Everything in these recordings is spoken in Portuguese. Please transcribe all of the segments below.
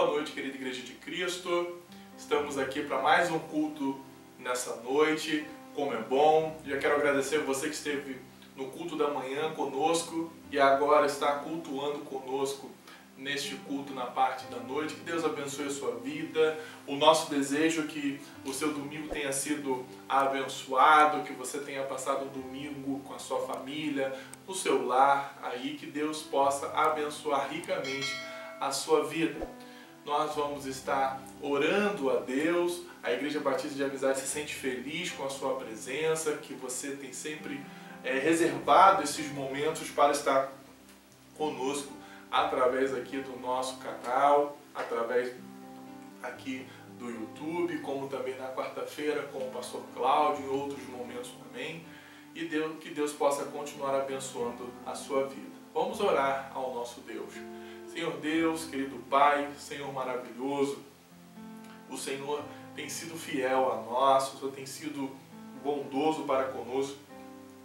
noite, querida Igreja de Cristo. Estamos aqui para mais um culto nessa noite. Como é bom. Já quero agradecer você que esteve no culto da manhã conosco e agora está cultuando conosco neste culto na parte da noite. Que Deus abençoe a sua vida. O nosso desejo é que o seu domingo tenha sido abençoado, que você tenha passado um domingo com a sua família, no seu lar, aí que Deus possa abençoar ricamente a sua vida. Nós vamos estar orando a Deus. A Igreja Batista de Amizade se sente feliz com a sua presença, que você tem sempre reservado esses momentos para estar conosco através aqui do nosso canal, através aqui do YouTube, como também na quarta-feira com o pastor Cláudio, em outros momentos também. E que Deus possa continuar abençoando a sua vida. Vamos orar ao nosso Deus. Senhor Deus, querido Pai, Senhor maravilhoso, o Senhor tem sido fiel a nós, o Senhor tem sido bondoso para conosco.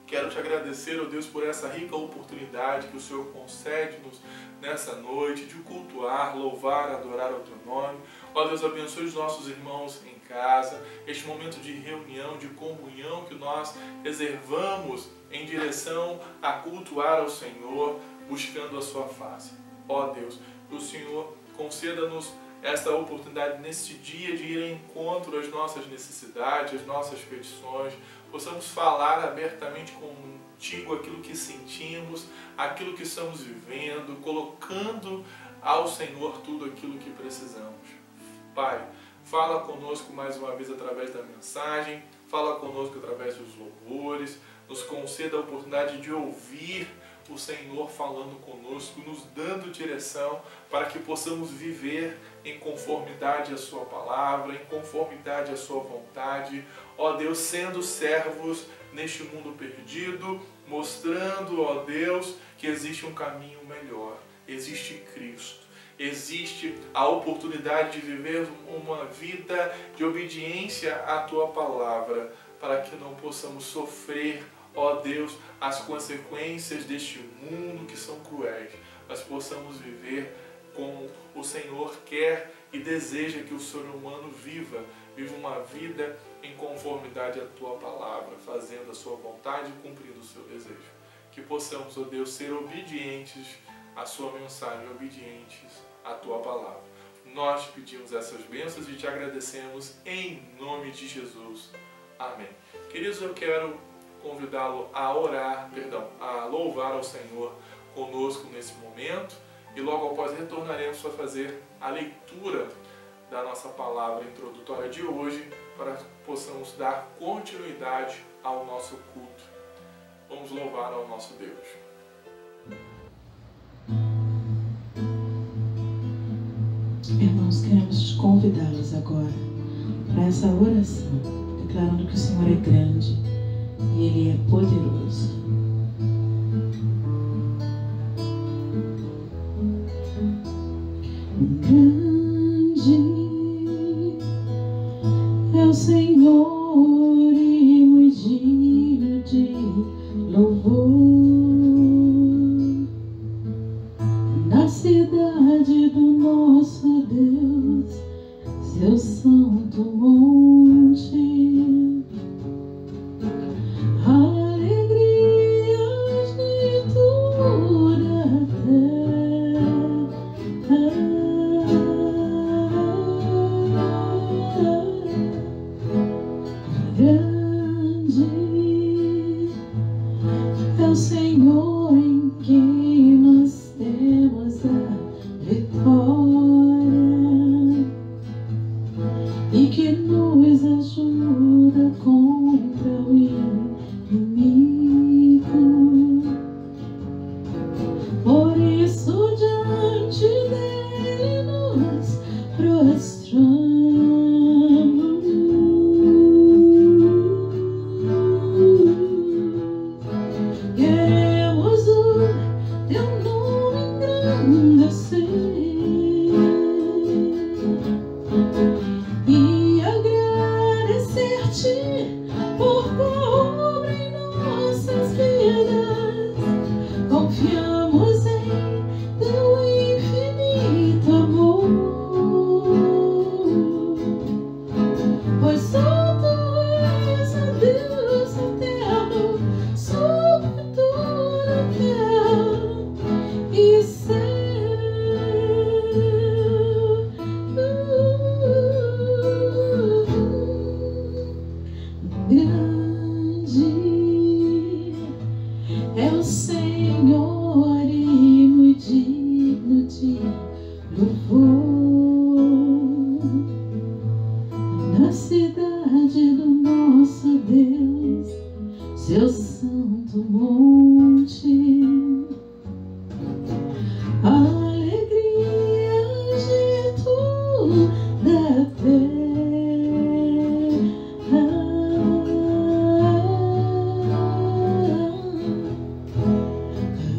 Quero te agradecer, ó Deus, por essa rica oportunidade que o Senhor concede-nos nessa noite de cultuar, louvar, adorar o Teu nome. Ó Deus, abençoe os nossos irmãos em casa, este momento de reunião, de comunhão que nós reservamos em direção a cultuar ao Senhor, buscando a Sua face. Ó Deus, que o Senhor conceda-nos esta oportunidade neste dia de ir em encontro às nossas necessidades, às nossas petições, possamos falar abertamente contigo aquilo que sentimos, aquilo que estamos vivendo, colocando ao Senhor tudo aquilo que precisamos. Pai, fala conosco mais uma vez através da mensagem, fala conosco através dos louvores, nos conceda a oportunidade de ouvir o Senhor falando conosco, nos dando direção para que possamos viver em conformidade à Sua palavra, em conformidade à Sua vontade. Ó Deus, sendo servos neste mundo perdido, mostrando, ó Deus, que existe um caminho melhor, existe Cristo. Existe a oportunidade de viver uma vida de obediência à Tua palavra, para que não possamos sofrer, ó Deus, as consequências deste mundo que são cruéis, mas possamos viver como o Senhor quer e deseja que o ser humano viva uma vida em conformidade à Tua palavra, fazendo a Sua vontade e cumprindo o Seu desejo. Que possamos, ó Deus, ser obedientes à Sua mensagem, obedientes à Tua palavra. Nós pedimos essas bênçãos e te agradecemos em nome de Jesus. Amém. Queridos, eu quero convidá-lo a orar, a louvar ao Senhor conosco nesse momento e logo após retornaremos para fazer a leitura da nossa palavra introdutória de hoje para que possamos dar continuidade ao nosso culto. Vamos louvar ao nosso Deus. Irmãos, queremos convidá-los agora para essa oração, declarando que o Senhor é grande e Ele é poderoso. Grande é o Senhor e muito digno de louvor. Na cidade do nosso Deus, seu santo monte. E agradecer-te por na cidade do nosso Deus, seu santo monte. A alegria de toda terra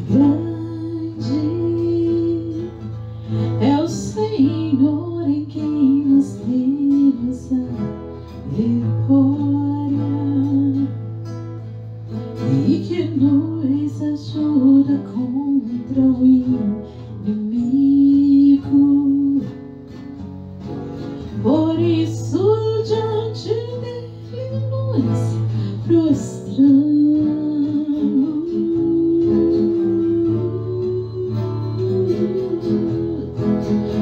grande é o Senhor em quem nós temos a vitória e que nos ajuda contra o inimigo. Por isso diante dele nos prostramos.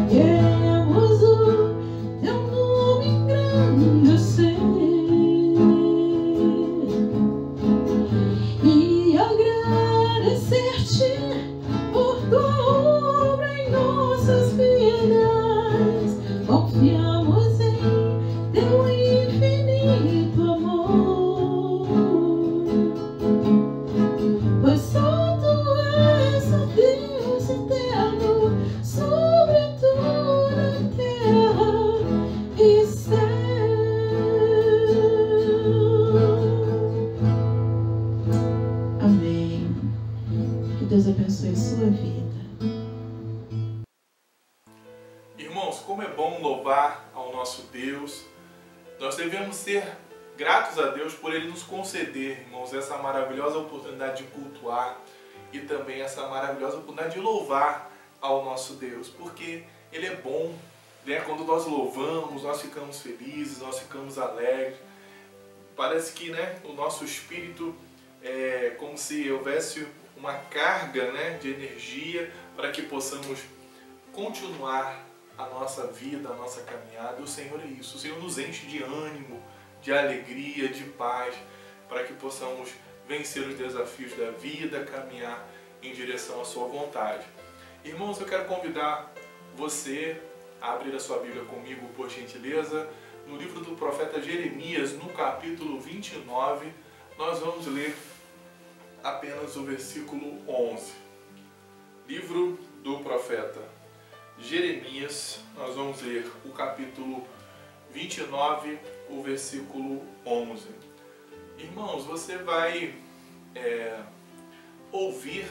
Queremos o teu nome engrandecer e agradecer-te por tua obra em nossas vidas. Confiamos em teu infinito amor, pois só tu és o Deus eterno sobre toda a terra e céu. Amém. Que Deus abençoe a sua vida. Irmãos, como é bom louvar ao nosso Deus. Nós devemos ser gratos a Deus por Ele nos conceder, irmãos, essa maravilhosa oportunidade de cultuar e também essa maravilhosa oportunidade de louvar ao nosso Deus, porque Ele é bom, né? Quando nós louvamos, nós ficamos felizes, nós ficamos alegres. Parece que, né, o nosso espírito é como se houvesse uma carga, né, de energia para que possamos continuar a nossa vida, a nossa caminhada. E o Senhor é isso. O Senhor nos enche de ânimo, de alegria, de paz, para que possamos vencer os desafios da vida, caminhar em direção à sua vontade. Irmãos, eu quero convidar você a abrir a sua Bíblia comigo, por gentileza, no livro do profeta Jeremias, no capítulo 29, nós vamos ler apenas o versículo 11. Livro do profeta Jeremias, nós vamos ler o capítulo 29, o versículo 11. Irmãos, você vai ouvir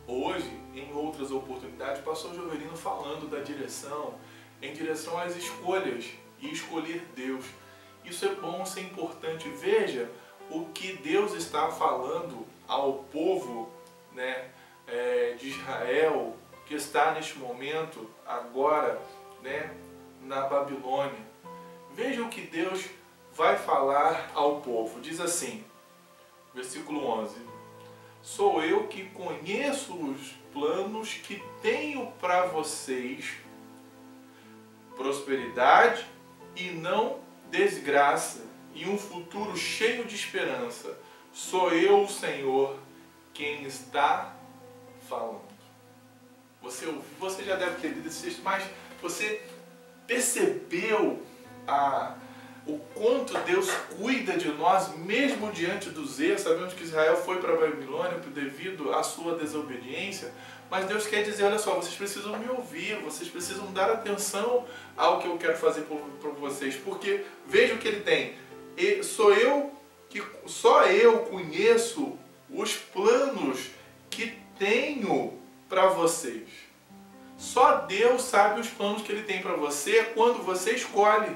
hoje, em outras oportunidades, o pastor Jovelino falando da direção, em direção às escolhas e escolher Deus. Isso é bom, isso é importante. Veja o que Deus está falando ao povo, né, de Israel, que está neste momento, agora, né, na Babilônia. Veja o que Deus vai falar ao povo. Diz assim, versículo 11: sou eu que conheço os planos que tenho para vocês, prosperidade e não desgraça, e um futuro cheio de esperança. Sou eu, o Senhor, quem está falando. Você já deve ter lido esse texto, mas você percebeu o quanto Deus cuida de nós, mesmo diante dos erros? Sabemos que Israel foi para a Babilônia devido à sua desobediência, mas Deus quer dizer, olha só, vocês precisam me ouvir, vocês precisam dar atenção ao que eu quero fazer por vocês, porque veja o que Ele tem. Só eu conheço os planos que tenho para vocês. Só Deus sabe os planos que Ele tem para você quando você escolhe.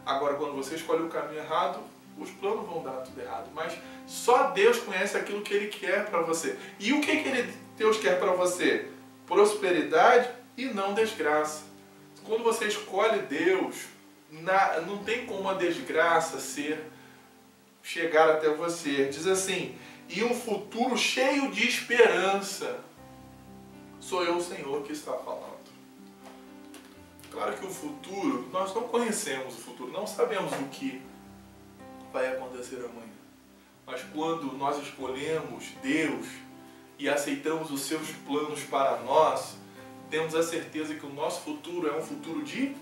Agora, quando você escolhe o caminho errado, os planos vão dar tudo errado. Mas só Deus conhece aquilo que Ele quer para você. E o que Deus quer para você? Prosperidade e não desgraça. Quando você escolhe Deus, não tem como a desgraça chegar até você. Diz assim, e um futuro cheio de esperança. Sou eu, o Senhor, que está falando. Claro que o futuro, nós não conhecemos o futuro, não sabemos o que vai acontecer amanhã. Mas quando nós escolhemos Deus e aceitamos os seus planos para nós, temos a certeza que o nosso futuro é um futuro de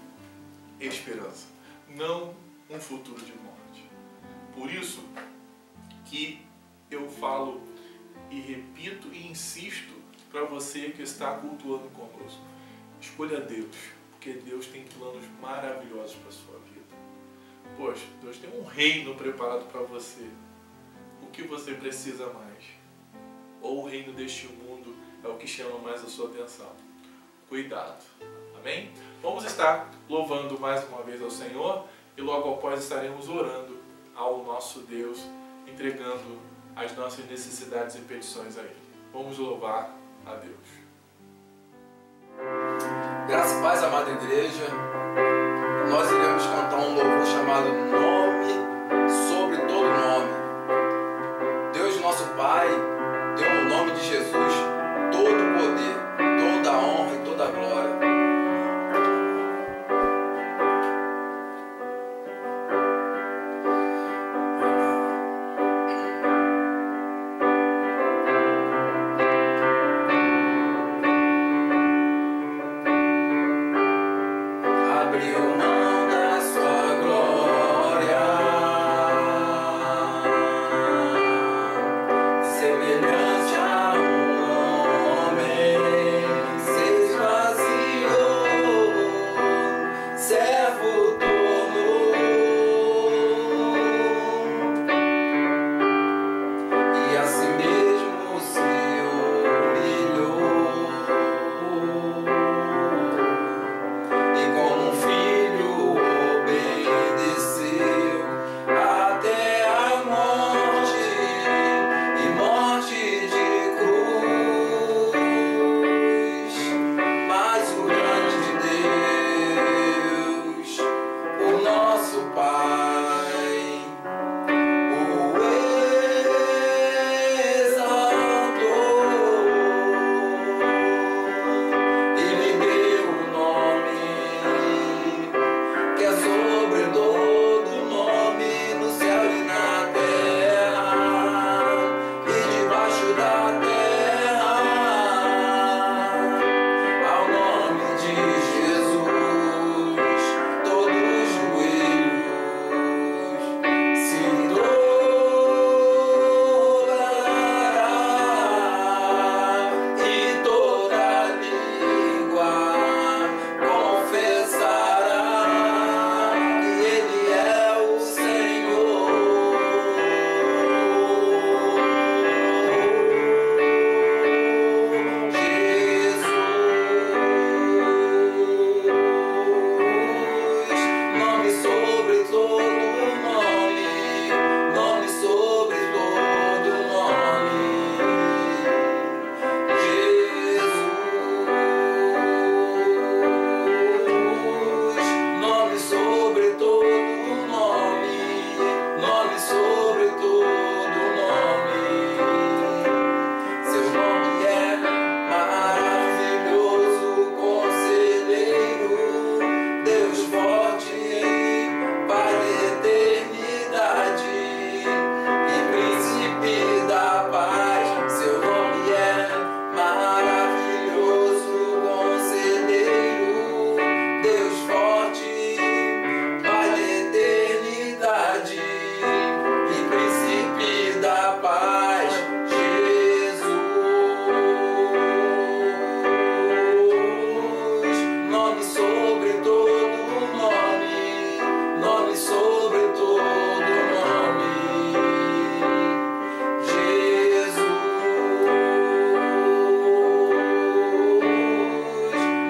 esperança, não um futuro de morte. Por isso que eu falo e repito e insisto para você que está cultuando conosco. Escolha Deus, porque Deus tem planos maravilhosos para a sua vida. Poxa, Deus tem um reino preparado para você. O que você precisa mais? Ou o reino deste mundo é o que chama mais a sua atenção? Cuidado. Amém? Vamos estar louvando mais uma vez ao Senhor e logo após estaremos orando ao nosso Deus, entregando as nossas necessidades e petições a Ele. Vamos louvar a Deus. Graça e paz, amada igreja. Nós iremos cantar um louvor chamado Nome sobre todo nome. Deus, nosso Pai, deu no nome de Jesus todo o poder, toda a honra e toda a glória. Abriu mão da sua glória, semelhante a um homem, se esvaziou, servo tornou, e a si mesmo se humilhou. Como um filho obedeceu até a morte e morte de cruz. Mas o grande Deus, o nosso Pai, o exaltou e lhe deu o nome que é sobre todo nome, no céu e na terra e debaixo da terra. Ao nome de Jesus todo joelho se dobrará e toda língua confessará que Ele é o Senhor. Jesus, nome sobre todo nome, nome sobre todo nome. Jesus, nome sobre todo nome, nome sobre todo nome. Seu nome é maravilhoso, conselheiro, Deus forte, Pai da eternidade e príncipe da paz. Seu nome é maravilhoso, conselheiro, Deus forte, Pai da eternidade e príncipe da paz. Jesus, nome sobre todo nome, nome sobre todo nome. Jesus,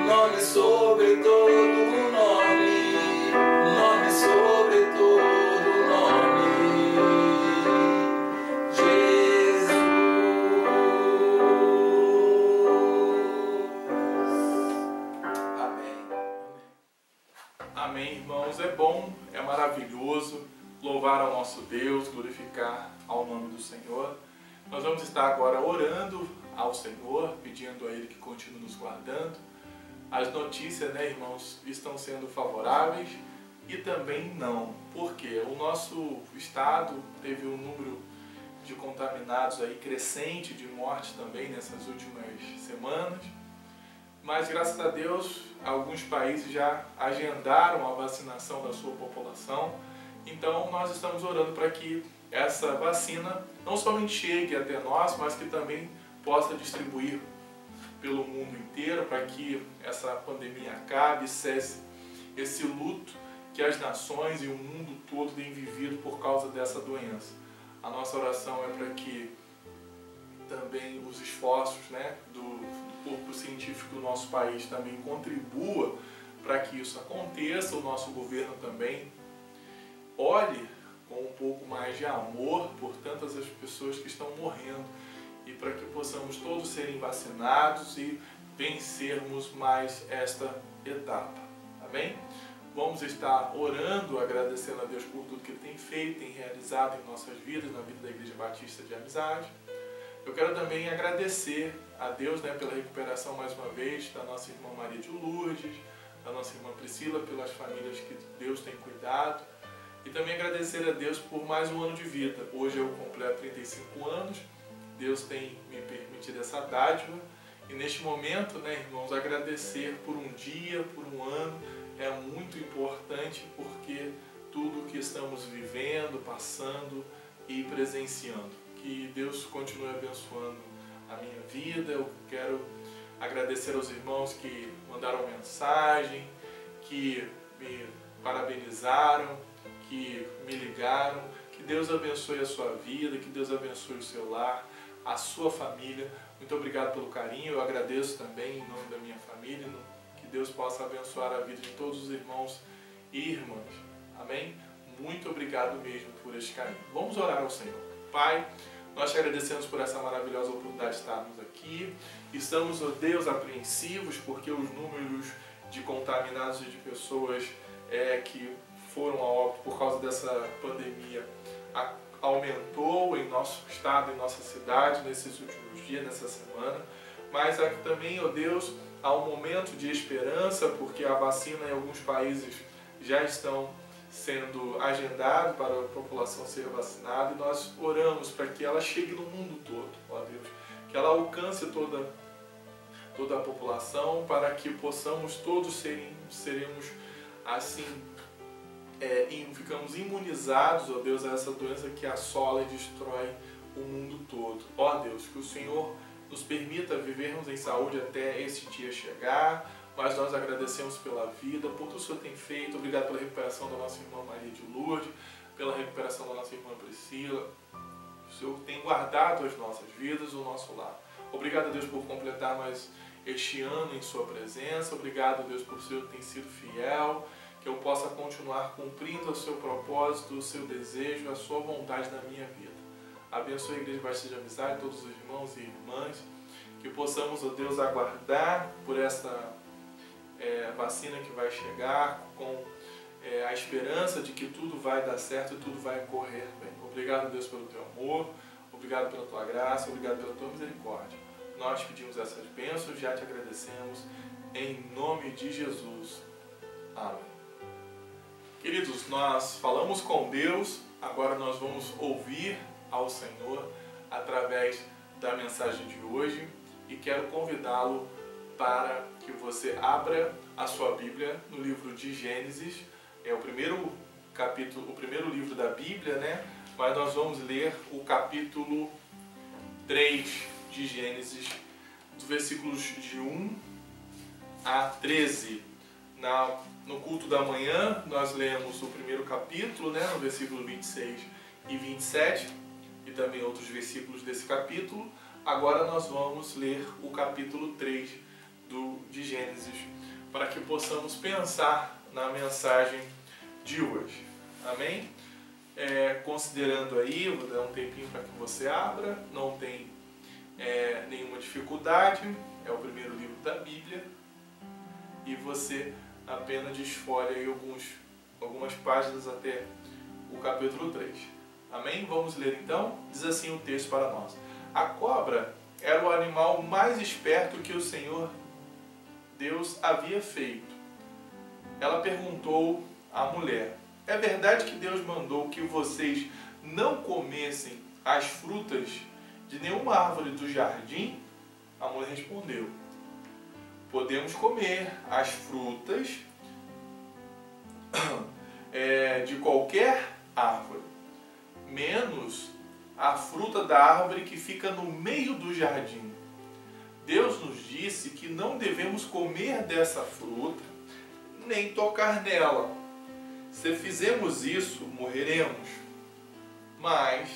nome sobre todo nome, nome sobre todo nome. Jesus. Amém. Amém, irmãos. É bom, é maravilhoso louvar ao nosso Deus, glorificar ao nome do Senhor. Nós vamos estar agora orando ao Senhor, pedindo a Ele que continue nos guardando. As notícias, né, irmãos, estão sendo favoráveis e também não, porque o nosso estado teve um número de contaminados aí crescente, de mortes também nessas últimas semanas. Mas graças a Deus, alguns países já agendaram a vacinação da sua população Então nós estamos orando para que essa vacina não somente chegue até nós, mas que também possa distribuir pelo mundo inteiro, para que essa pandemia acabe, cesse esse luto que as nações e o mundo todo têm vivido por causa dessa doença. A nossa oração é para que também os esforços, né, do corpo científico do nosso país também contribua para que isso aconteça, o nosso governo também olhe com um pouco mais de amor por tantas as pessoas que estão morrendo e para que possamos todos serem vacinados e vencermos mais esta etapa. Amém? Vamos estar orando, agradecendo a Deus por tudo que Ele tem feito, tem realizado em nossas vidas, na vida da Igreja Batista de Amizade. Eu quero também agradecer a Deus, né, pela recuperação mais uma vez da nossa irmã Maria de Lourdes, da nossa irmã Priscila, pelas famílias que Deus tem cuidado. E também agradecer a Deus por mais um ano de vida. Hoje eu completo 35 anos, Deus tem me permitido essa dádiva. E neste momento, né, irmãos, agradecer por um dia, por um ano, é muito importante porque tudo que estamos vivendo, passando e presenciando. Que Deus continue abençoando a minha vida. Eu quero agradecer aos irmãos que mandaram mensagem, que me parabenizaram, que me ligaram. Que Deus abençoe a sua vida, que Deus abençoe o seu lar, a sua família. Muito obrigado pelo carinho, eu agradeço também em nome da minha família. Que Deus possa abençoar a vida de todos os irmãos e irmãs. Amém? Muito obrigado mesmo por este carinho. Vamos orar ao Senhor. Pai, nós te agradecemos por essa maravilhosa oportunidade de estarmos aqui. Estamos, ó Deus, apreensivos porque os números de contaminados e de pessoas que foram a óbito por causa dessa pandemia aumentou em nosso estado, em nossa cidade, nesses últimos dias, nessa semana. Mas também, ó Deus, há um momento de esperança, porque a vacina em alguns países já estão sendo agendado para a população ser vacinada, e nós oramos para que ela chegue no mundo todo, ó Deus, que ela alcance toda a população, para que possamos todos seremos assim, ficamos imunizados, ó Deus, a essa doença que assola e destrói o mundo todo. Ó Deus, que o Senhor nos permita vivermos em saúde até esse dia chegar, mas nós agradecemos pela vida, por tudo que o Senhor tem feito. Obrigado pela recuperação da nossa irmã Maria de Lourdes, pela recuperação da nossa irmã Priscila. O Senhor tem guardado as nossas vidas, o nosso lar. Obrigado, Deus, por completar mais este ano em sua presença. Obrigado, Deus, por o Senhor ter sido fiel, que eu possa continuar cumprindo o seu propósito, o seu desejo, a sua vontade na minha vida. Abençoe a Igreja Batista de Amizade, todos os irmãos e irmãs, que possamos, ó Deus, aguardar por essa vacina que vai chegar, com a esperança de que tudo vai dar certo e tudo vai correr bem. Obrigado, Deus, pelo teu amor, obrigado pela tua graça, obrigado pela tua misericórdia. Nós pedimos essas bênçãos, já te agradecemos, em nome de Jesus. Amém. Queridos, nós falamos com Deus, agora nós vamos ouvir ao Senhor através da mensagem de hoje, e quero convidá-lo para que você abra a sua Bíblia no livro de Gênesis. É o primeiro capítulo, o primeiro livro da Bíblia, né? Mas nós vamos ler o capítulo 3 de Gênesis, dos versículos de 1 a 13. No culto da manhã, nós lemos o primeiro capítulo, né, no versículo 26 e 27, e também outros versículos desse capítulo. Agora nós vamos ler o capítulo 3 de Gênesis, para que possamos pensar na mensagem de hoje. Amém? Considerando aí, eu vou dar um tempinho para que você abra, não tem nenhuma dificuldade, é o primeiro livro da Bíblia, e você apenas desfolha aí algumas páginas até o capítulo 3. Amém? Vamos ler então? Diz assim o texto para nós. A cobra era o animal mais esperto que o Senhor Deus havia feito. Ela perguntou à mulher: é verdade que Deus mandou que vocês não comessem as frutas de nenhuma árvore do jardim? A mulher respondeu: podemos comer as frutas de qualquer árvore, menos a fruta da árvore que fica no meio do jardim. Deus nos disse que não devemos comer dessa fruta, nem tocar nela. Se fizermos isso, morreremos. Mas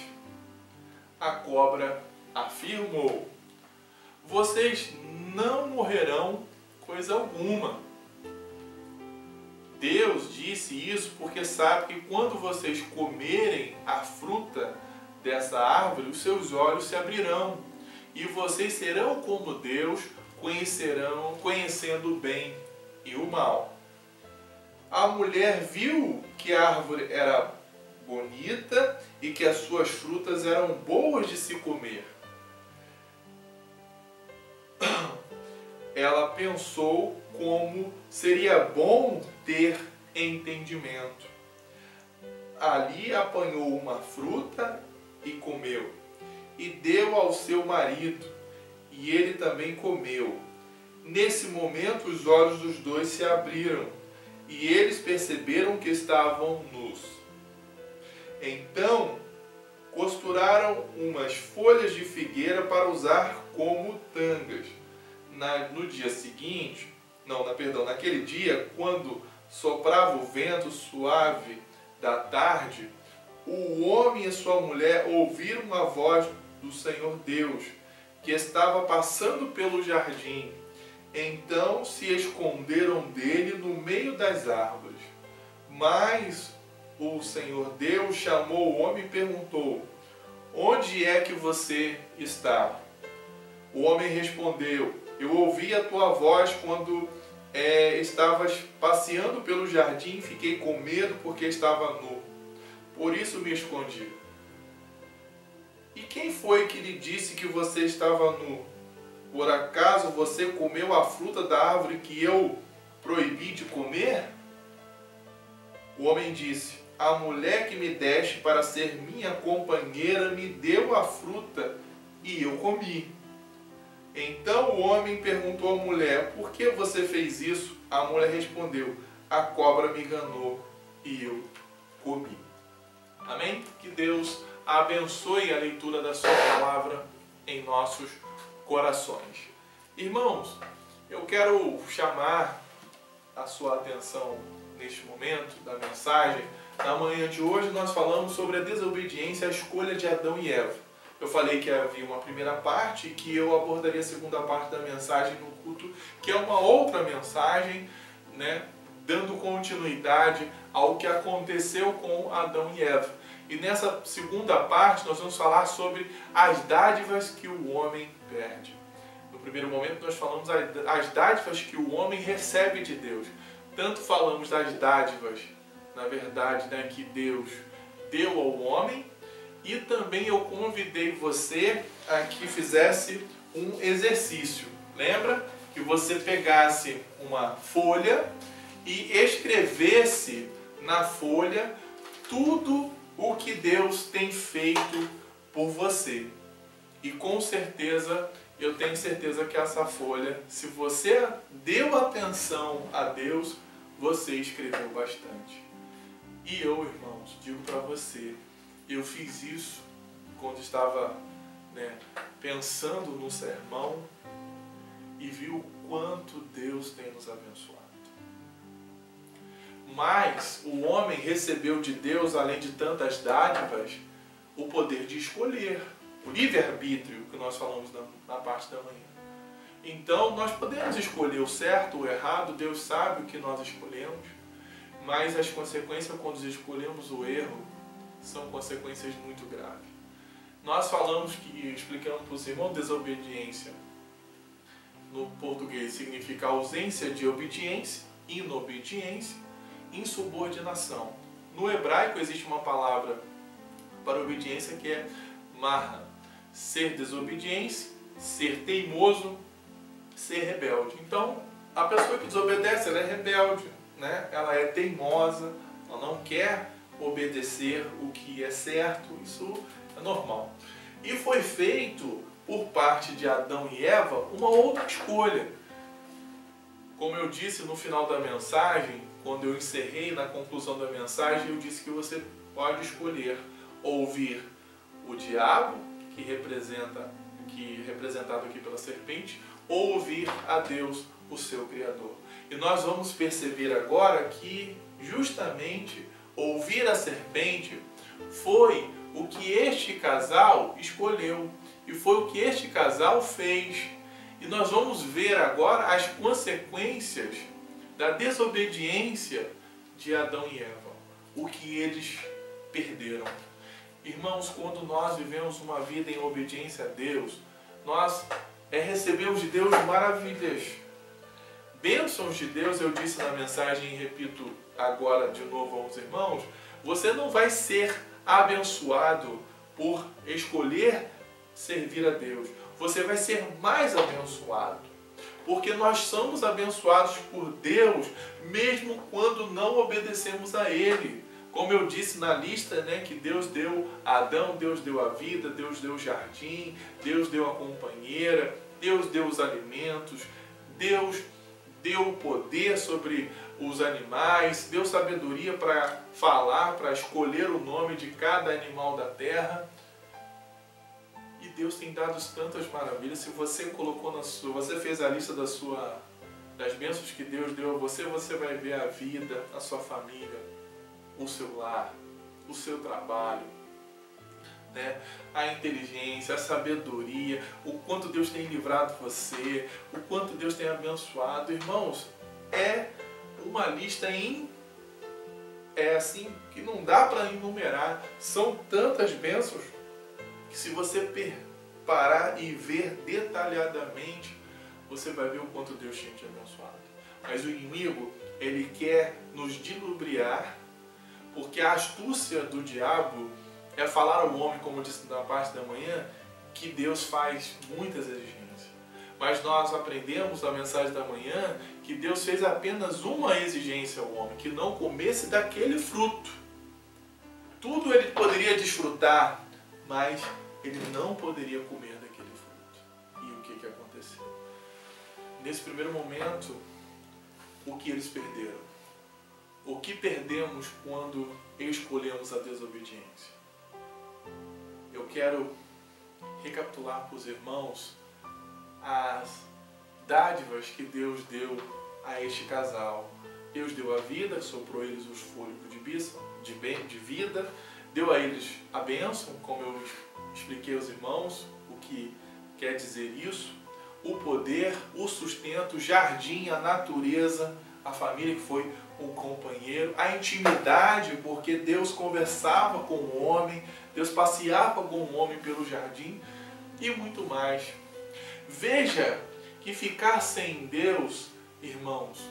a cobra afirmou: vocês não morrerão coisa alguma. Deus disse isso porque sabe que quando vocês comerem a fruta dessa árvore, os seus olhos se abrirão e vocês serão como Deus, conhecendo o bem e o mal. A mulher viu que a árvore era bonita e que as suas frutas eram boas de se comer. Ela pensou como seria bom ter entendimento. Ali apanhou uma fruta e comeu, e deu ao seu marido, e ele também comeu. Nesse momento os olhos dos dois se abriram, e eles perceberam que estavam nus. Então costuraram umas folhas de figueira para usar como tangas. Naquele dia, quando soprava o vento suave da tarde, o homem e sua mulher ouviram a voz do Senhor Deus, que estava passando pelo jardim. Então se esconderam dele no meio das árvores. Mas o Senhor Deus chamou o homem e perguntou: onde é que você está? O homem respondeu: eu ouvi a tua voz quando estavas passeando pelo jardim e fiquei com medo porque estava nu. Por isso me escondi. E quem foi que lhe disse que você estava nu? Por acaso você comeu a fruta da árvore que eu proibi de comer? O homem disse: a mulher que me deste para ser minha companheira me deu a fruta e eu comi. Então o homem perguntou à mulher: por que você fez isso? A mulher respondeu: a cobra me enganou e eu comi. Amém? Que Deus abençoe a leitura da sua palavra em nossos corações. Irmãos, eu quero chamar a sua atenção neste momento da mensagem. Na manhã de hoje nós falamos sobre a desobediência à escolha de Adão e Eva. Eu falei que havia uma primeira parte e que eu abordaria a segunda parte da mensagem no culto, que é uma outra mensagem, dando continuidade ao que aconteceu com Adão e Eva. E nessa segunda parte nós vamos falar sobre as dádivas que o homem perde. No primeiro momento nós falamos as dádivas que o homem recebe de Deus. Tanto falamos das dádivas, na verdade, que Deus deu ao homem, e também eu convidei você a que fizesse um exercício. Lembra? Que você pegasse uma folha e escrevesse na folha tudo o que Deus tem feito por você. E com certeza, eu tenho certeza que essa folha, se você deu atenção a Deus, você escreveu bastante. E eu, irmãos, digo para você, eu fiz isso quando estava pensando no sermão e vi o quanto Deus tem nos abençoado. Mas o homem recebeu de Deus, além de tantas dádivas, o poder de escolher, o livre-arbítrio que nós falamos na parte da manhã. Então nós podemos escolher o certo ou o errado, Deus sabe o que nós escolhemos, mas as consequências quando escolhemos o erro são consequências muito graves. Nós falamos que, explicando para o irmão, desobediência no português significa ausência de obediência, inobediência, insubordinação. No hebraico existe uma palavra para obediência que é marra, ser desobediência, ser teimoso, ser rebelde. Então, a pessoa que desobedece, ela é rebelde, ela é teimosa, ela não quer obedecer o que é certo, isso é normal. E foi feito por parte de Adão e Eva uma outra escolha. Como eu disse no final da mensagem, quando eu encerrei na conclusão da mensagem, eu disse que você pode escolher ouvir o diabo, que representado aqui pela serpente, ou ouvir a Deus, o seu Criador. E nós vamos perceber agora que justamente ouvir a serpente foi o que este casal escolheu e foi o que este casal fez. E nós vamos ver agora as consequências da desobediência de Adão e Eva, o que eles perderam. Irmãos, quando nós vivemos uma vida em obediência a Deus, nós recebemos de Deus maravilhas, bênçãos de Deus. Eu disse na mensagem e repito agora de novo aos irmãos, você não vai ser abençoado por escolher servir a Deus. Você vai ser mais abençoado. Porque nós somos abençoados por Deus, mesmo quando não obedecemos a Ele. Como eu disse na lista, né, que Deus deu a Adão, Deus deu a vida, Deus deu o jardim, Deus deu a companheira, Deus deu os alimentos, Deus deu o poder sobre os animais, deu sabedoria para falar, para escolher o nome de cada animal da terra. E Deus tem dado tantas maravilhas. Se você colocou você fez a lista das bênçãos que Deus deu a você, você vai ver a vida, a sua família, o seu lar, o seu trabalho, né? A inteligência, a sabedoria, o quanto Deus tem livrado você, o quanto Deus tem abençoado. Irmãos, é uma lista assim que não dá para enumerar. São tantas bênçãos que se você parar e ver detalhadamente, você vai ver o quanto Deus tem te abençoado. Mas o inimigo, ele quer nos dilubriar, porque a astúcia do diabo é falar ao homem, como eu disse na parte da manhã, que Deus faz muitas exigências. Mas nós aprendemos na mensagem da manhã que Deus fez apenas uma exigência ao homem, que não comesse daquele fruto. Tudo ele poderia desfrutar, mas ele não poderia comer daquele fruto. E o que aconteceu? Nesse primeiro momento, o que eles perderam? O que perdemos quando escolhemos a desobediência? Eu quero recapitular para os irmãos as dádivas que Deus deu a este casal. Deus deu a vida, soprou a eles os fôlegos de vida, deu a eles a bênção, como eu expliquei aos irmãos o que quer dizer isso, o poder, o sustento, o jardim, a natureza, a família que foi um companheiro, a intimidade, porque Deus conversava com o homem, Deus passeava com o homem pelo jardim e muito mais. Veja que ficar sem Deus, irmãos,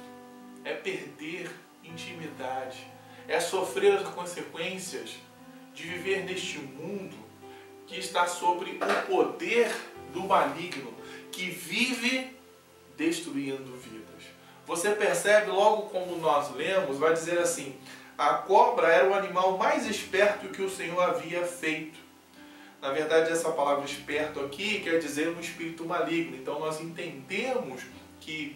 é perder intimidade, é sofrer as consequências de viver neste mundo que está sobre o poder do maligno, que vive destruindo vidas. Você percebe logo como nós lemos, vai dizer assim, a cobra era o animal mais esperto que o Senhor havia feito. Na verdade, essa palavra esperto aqui quer dizer um espírito maligno. Então nós entendemos que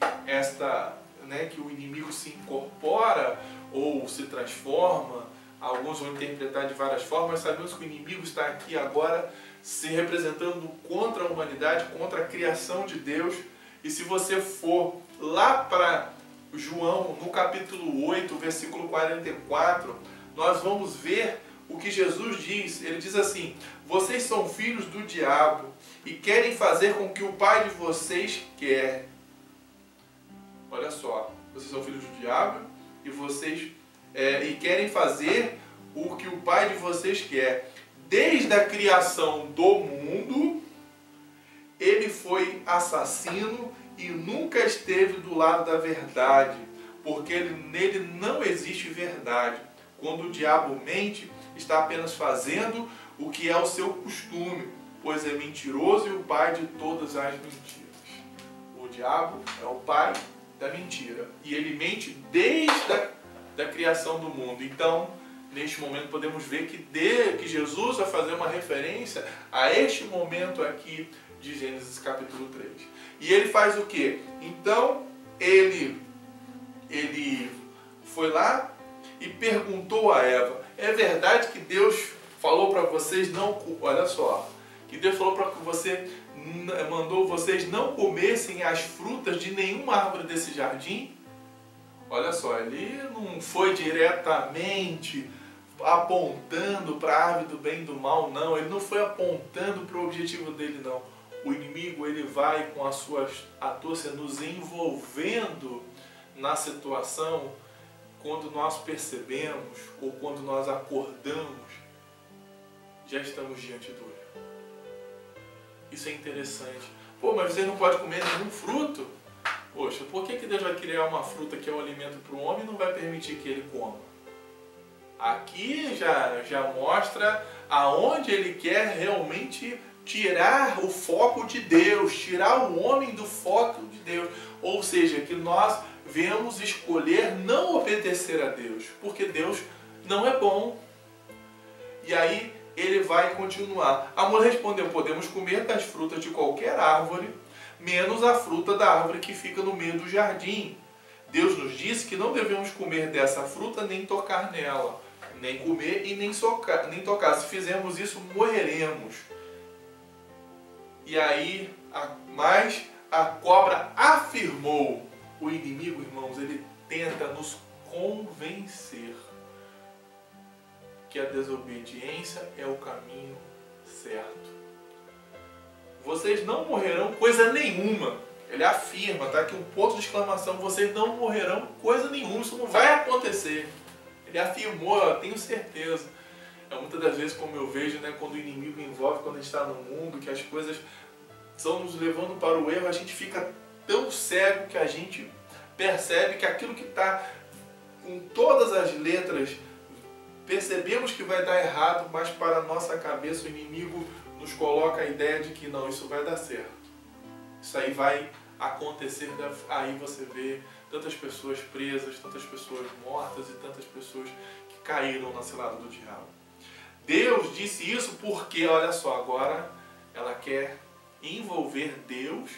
que o inimigo se incorpora ou se transforma. Alguns vão interpretar de várias formas. Sabemos que o inimigo está aqui agora se representando contra a humanidade, contra a criação de Deus. E se você for lá para João, no capítulo 8, versículo 44, nós vamos ver o que Jesus diz. Ele diz assim, vocês são filhos do diabo e querem fazer com que o pai de vocês quer. Olha só, vocês são filhos do diabo e querem fazer o que o pai de vocês quer. Desde a criação do mundo, ele foi assassino e nunca esteve do lado da verdade, porque nele não existe verdade. Quando o diabo mente, está apenas fazendo o que é o seu costume, pois é mentiroso e o pai de todas as mentiras. O diabo é o pai da mentira e ele mente desde a criação do mundo. Então, neste momento podemos ver que Jesus vai fazer uma referência a este momento aqui de Gênesis capítulo 3. E ele faz o quê? Então, ele foi lá e perguntou a Eva: é verdade que Deus falou para vocês não... Olha só, que Deus falou para que você... mandou vocês não comessem as frutas de nenhuma árvore desse jardim? Olha só, ele não foi diretamente apontando para a árvore do bem e do mal, não. Ele não foi apontando para o objetivo dele, não. O inimigo, ele vai com a sua astúcia nos envolvendo na situação quando nós percebemos ou quando nós acordamos, já estamos diante do erro. Isso é interessante. Pô, mas você não pode comer nenhum fruto? Poxa, por que Deus vai criar uma fruta que é um alimento para o homem e não vai permitir que ele coma? Aqui já mostra aonde ele quer realmente tirar o foco de Deus, tirar o homem do foco de Deus. Ou seja, que nós devemos escolher não obedecer a Deus, porque Deus não é bom. E aí ele vai continuar. A mulher respondeu: podemos comer das frutas de qualquer árvore, menos a fruta da árvore que fica no meio do jardim. Deus nos disse que não devemos comer dessa fruta nem tocar nela, nem comer e nem tocar. Se fizermos isso, morreremos. E aí, mas a cobra afirmou. O inimigo, irmãos, ele tenta nos convencer que a desobediência é o caminho certo. Vocês não morrerão coisa nenhuma. Ele afirma, tá aqui um ponto de exclamação: vocês não morrerão coisa nenhuma, isso não vai acontecer. Ele afirmou, eu tenho certeza. Muitas das vezes, como eu vejo, né, quando o inimigo envolve, quando a gente está no mundo, que as coisas estão nos levando para o erro, a gente fica tão cego que a gente percebe que aquilo que está com todas as letras, percebemos que vai dar errado, mas para a nossa cabeça o inimigo nos coloca a ideia de que não, isso vai dar certo. Isso aí vai acontecer, aí você vê tantas pessoas presas, tantas pessoas mortas e tantas pessoas que caíram na cilada do diabo. Deus disse isso porque, olha só, agora ela quer envolver Deus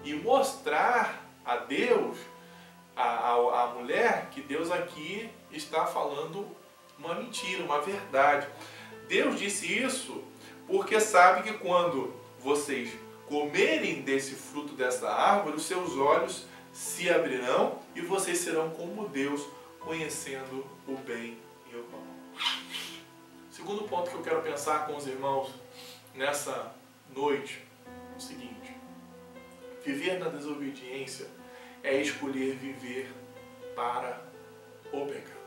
e mostrar a Deus, a mulher, que Deus aqui está falando uma mentira, uma verdade. Deus disse isso porque sabe que quando vocês comerem desse fruto dessa árvore, os seus olhos se abrirão e vocês serão como Deus, conhecendo o bem e o mal. Segundo ponto que eu quero pensar com os irmãos nessa noite é o seguinte: viver na desobediência é escolher viver para o pecado.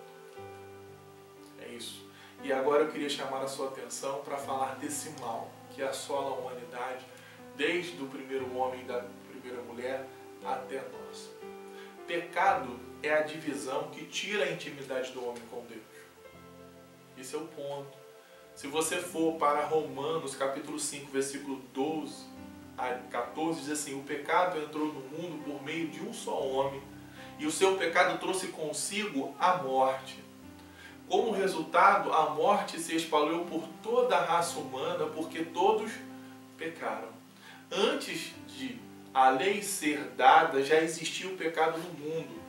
É isso. E agora eu queria chamar a sua atenção para falar desse mal que assola a humanidade desde o primeiro homem e da primeira mulher até nós. Pecado é a divisão que tira a intimidade do homem com Deus. Esse é o ponto. Se você for para Romanos capítulo 5, versículo 12 a 14, diz assim: o pecado entrou no mundo por meio de um só homem, e o seu pecado trouxe consigo a morte. Como resultado, a morte se espalhou por toda a raça humana, porque todos pecaram. Antes de a lei ser dada, já existia o pecado no mundo.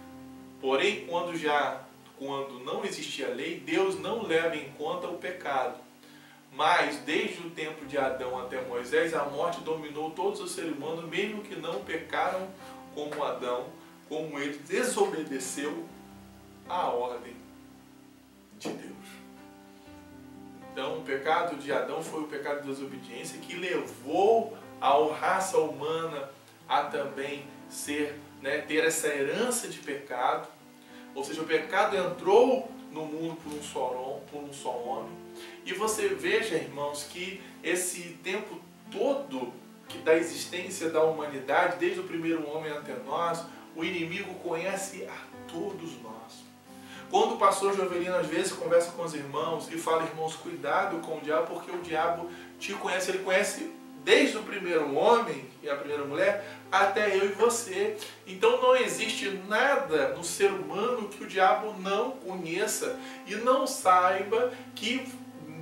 Porém, quando não existia lei, Deus não leva em conta o pecado. Mas, desde o tempo de Adão até Moisés, a morte dominou todos os seres humanos, mesmo que não pecaram como Adão, como ele desobedeceu à ordem de Deus. Então, o pecado de Adão foi o pecado de desobediência que levou a raça humana a também ter essa herança de pecado. Ou seja, o pecado entrou no mundo por um só homem. E você veja, irmãos, que esse tempo todo da existência da humanidade, desde o primeiro homem até nós, o inimigo conhece a todos nós. Quando o pastor Jovelino às vezes conversa com os irmãos e fala: irmãos, cuidado com o diabo, porque o diabo te conhece, ele conhece desde o primeiro homem e a primeira mulher até eu e você. Então não existe nada no ser humano que o diabo não conheça e não saiba, que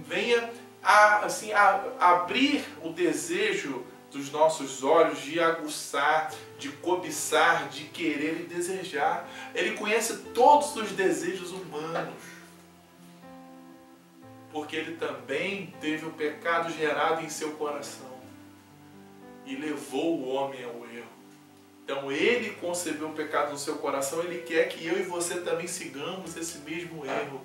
venha a abrir o desejo dos nossos olhos de aguçar, de cobiçar, de querer e desejar. Ele conhece todos os desejos humanos, porque ele também teve o pecado gerado em seu coração e levou o homem ao erro. Então ele concebeu o pecado no seu coração, ele quer que eu e você também sigamos esse mesmo erro.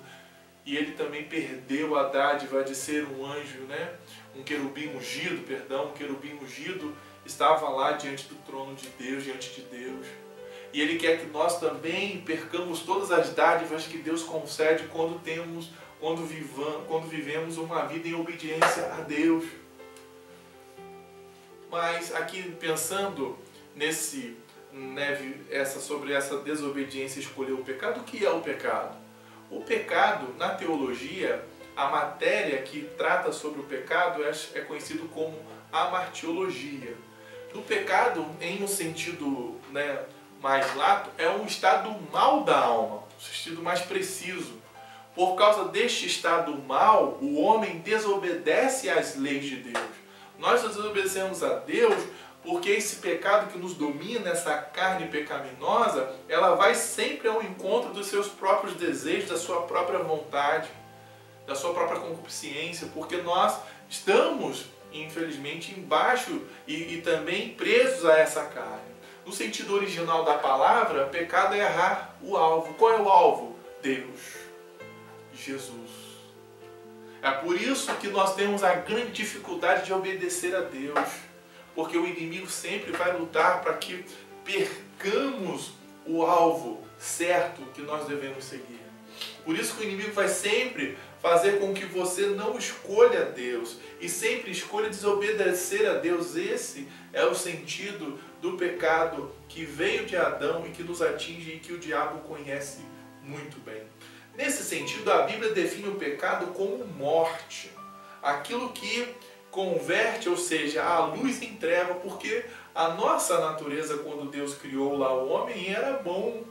E ele também perdeu a dádiva de ser um anjo, né? Um querubim ungido, um querubim ungido estava lá diante do trono de Deus, diante de Deus. E ele quer que nós também percamos todas as dádivas que Deus concede quando vivemos uma vida em obediência a Deus. Mas aqui pensando sobre essa desobediência e escolher o pecado, o que é o pecado? O pecado, na teologia, a matéria que trata sobre o pecado é conhecido como amartiologia. O pecado, em um sentido mais lato, é um estado mal da alma, um sentido mais preciso. Por causa deste estado mal, o homem desobedece às leis de Deus. Nós desobedecemos a Deus porque esse pecado que nos domina, essa carne pecaminosa, ela vai sempre ao encontro dos seus próprios desejos, da sua própria vontade, da sua própria concupiscência, porque nós estamos, infelizmente, embaixo e também presos a essa carne. No sentido original da palavra, pecado é errar o alvo. Qual é o alvo? Deus, Jesus. É por isso que nós temos a grande dificuldade de obedecer a Deus. Porque o inimigo sempre vai lutar para que percamos o alvo certo que nós devemos seguir. Por isso que o inimigo vai sempre fazer com que você não escolha Deus e sempre escolha desobedecer a Deus. Esse é o sentido do pecado que veio de Adão e que nos atinge e que o diabo conhece muito bem. Nesse sentido, a Bíblia define o pecado como morte. Aquilo que converte, ou seja, a luz em treva, porque a nossa natureza, quando Deus criou lá o homem, era bom.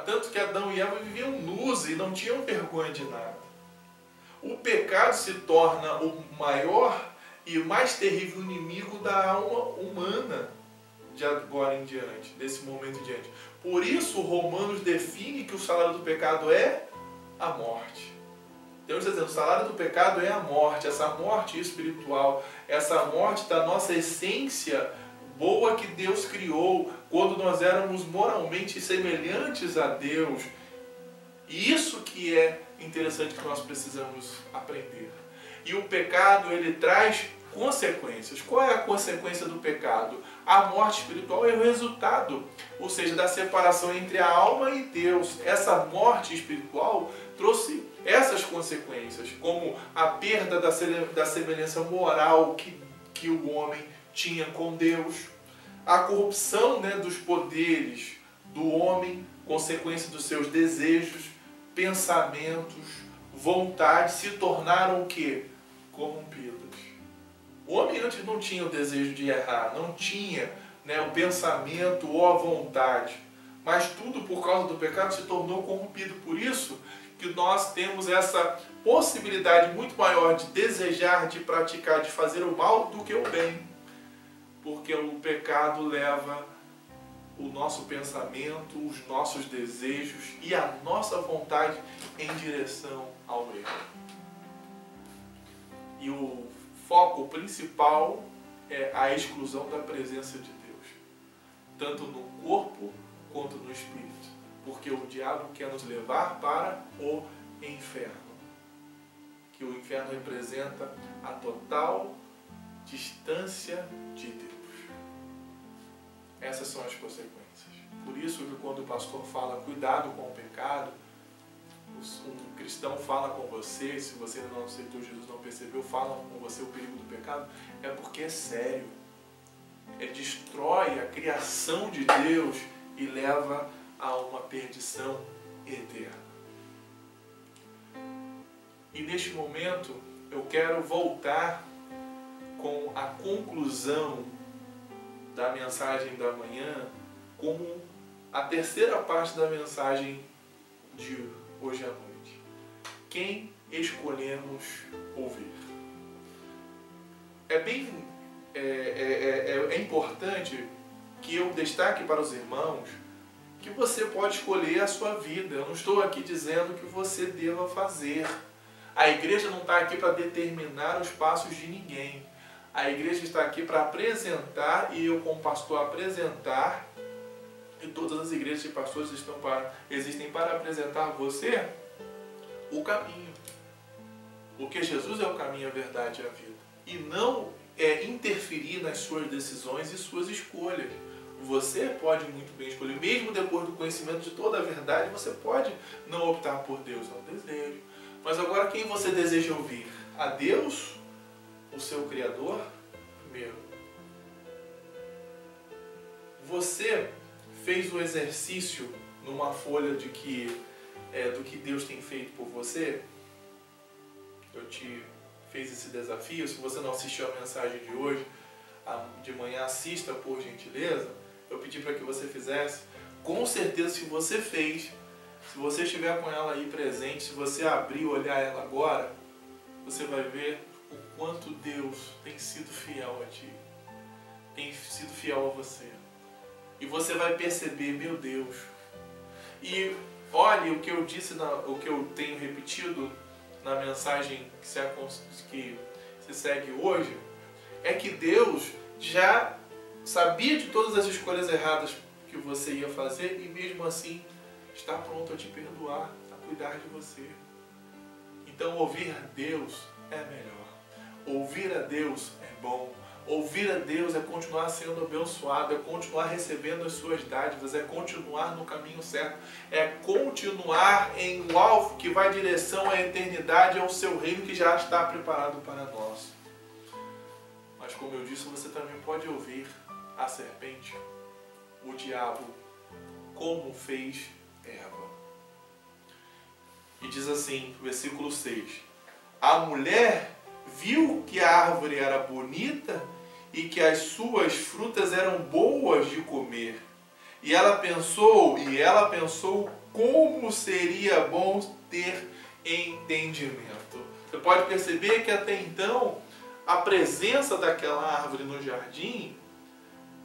Tanto que Adão e Eva viviam nus e não tinham vergonha de nada. O pecado se torna o maior e o mais terrível inimigo da alma humana de agora em diante, desse momento em diante. Por isso, Romanos define que o salário do pecado é a morte. Deus está dizendo, o salário do pecado é a morte, essa morte espiritual, essa morte da nossa essência boa que Deus criou quando nós éramos moralmente semelhantes a Deus. E isso que é interessante que nós precisamos aprender. E o pecado, ele traz consequências. Qual é a consequência do pecado? A morte espiritual é o resultado, ou seja, da separação entre a alma e Deus. Essa morte espiritual trouxe essas consequências, como a perda da semelhança moral que o homem tinha com Deus, a corrupção dos poderes do homem, consequência dos seus desejos, pensamentos, vontades, se tornaram o quê? Corrompidas. O homem antes não tinha o desejo de errar, não tinha o pensamento ou a vontade, mas tudo por causa do pecado se tornou corrompido. Por isso que nós temos essa possibilidade muito maior de desejar, de praticar, de fazer o mal do que o bem. Porque o pecado leva o nosso pensamento, os nossos desejos e a nossa vontade em direção ao erro. E o foco principal é a exclusão da presença de Deus, tanto no corpo quanto no espírito. Porque o diabo quer nos levar para o inferno. Que o inferno representa a total distância de Deus. Essas são as consequências. Por isso que quando o pastor fala cuidado com o pecado, um cristão fala com você, se você não aceitou Jesus, não percebeu, fala com você o perigo do pecado, é porque é sério. Ele destrói a criação de Deus e leva a uma perdição eterna. E neste momento eu quero voltar com a conclusão da mensagem da manhã como a terceira parte da mensagem de hoje à noite. Quem escolhemos ouvir? É bem é importante que eu destaque para os irmãos que você pode escolher a sua vida. Eu não estou aqui dizendo que você deva fazer. A igreja não está aqui para determinar os passos de ninguém. A igreja está aqui para apresentar, e eu como pastor apresentar, e todas as igrejas e pastores existem para apresentar a você o caminho. Porque Jesus é o caminho, a verdade e a vida. E não interferir nas suas decisões e suas escolhas. Você pode muito bem escolher, mesmo depois do conhecimento de toda a verdade, você pode não optar por Deus, é um desejo. Mas agora, quem você deseja ouvir? A Deus, o seu Criador? Primeiro, você fez o exercício numa folha do que Deus tem feito por você? Eu te fiz esse desafio. Se você não assistiu a mensagem de hoje, de manhã, assista por gentileza. Eu pedi para que você fizesse. Com certeza, se você fez, se você estiver com ela aí presente, se você abrir e olhar ela agora, você vai ver o quanto Deus tem sido fiel a ti, tem sido fiel a você. E você vai perceber, meu Deus. E olhe o que eu disse, o que eu tenho repetido na mensagem que se segue hoje, é que Deus já sabia de todas as escolhas erradas que você ia fazer e mesmo assim está pronto a te perdoar, a cuidar de você. Então ouvir a Deus é melhor. Ouvir a Deus é bom. Ouvir a Deus é continuar sendo abençoado, é continuar recebendo as suas dádivas, é continuar no caminho certo, é continuar em um alvo que vai em direção à eternidade, ao seu reino que já está preparado para nós. Mas como eu disse, você também pode ouvir a serpente, o diabo, como fez Eva. E diz assim, versículo 6: a mulher viu que a árvore era bonita e que as suas frutas eram boas de comer. E ela pensou como seria bom ter entendimento. Você pode perceber que até então a presença daquela árvore no jardim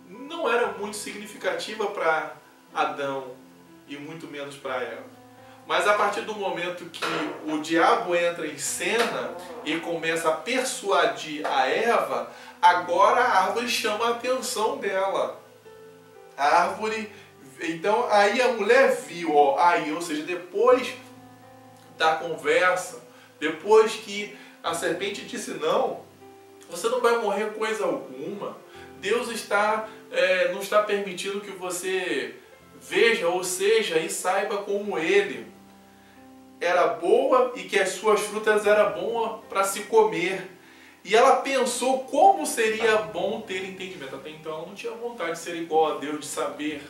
não era muito significativa para Adão e muito menos para Eva. Mas a partir do momento que o diabo entra em cena e começa a persuadir a Eva, agora a árvore chama a atenção dela. A árvore... Então aí a mulher viu, ou seja, depois da conversa, depois que a serpente disse não, você não vai morrer coisa alguma. Deus não está permitindo que você veja, ou seja, e saiba como Ele era boa e que as suas frutas eram boas para se comer. E ela pensou como seria bom ter entendimento. Até então ela não tinha vontade de ser igual a Deus, de saber.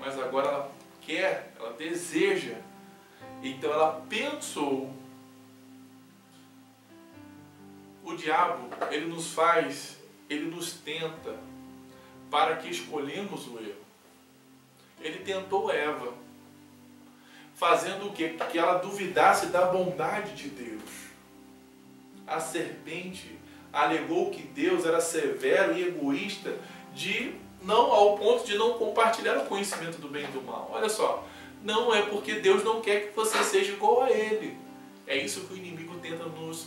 Mas agora ela quer, ela deseja. Então ela pensou. O diabo, ele nos tenta para que escolhemos o erro. Ele tentou Eva, fazendo o quê? Que ela duvidasse da bondade de Deus. A serpente alegou que Deus era severo e egoísta, ao ponto de não compartilhar o conhecimento do bem e do mal. Olha só, não é porque Deus não quer que você seja igual a Ele. É isso que o inimigo tenta nos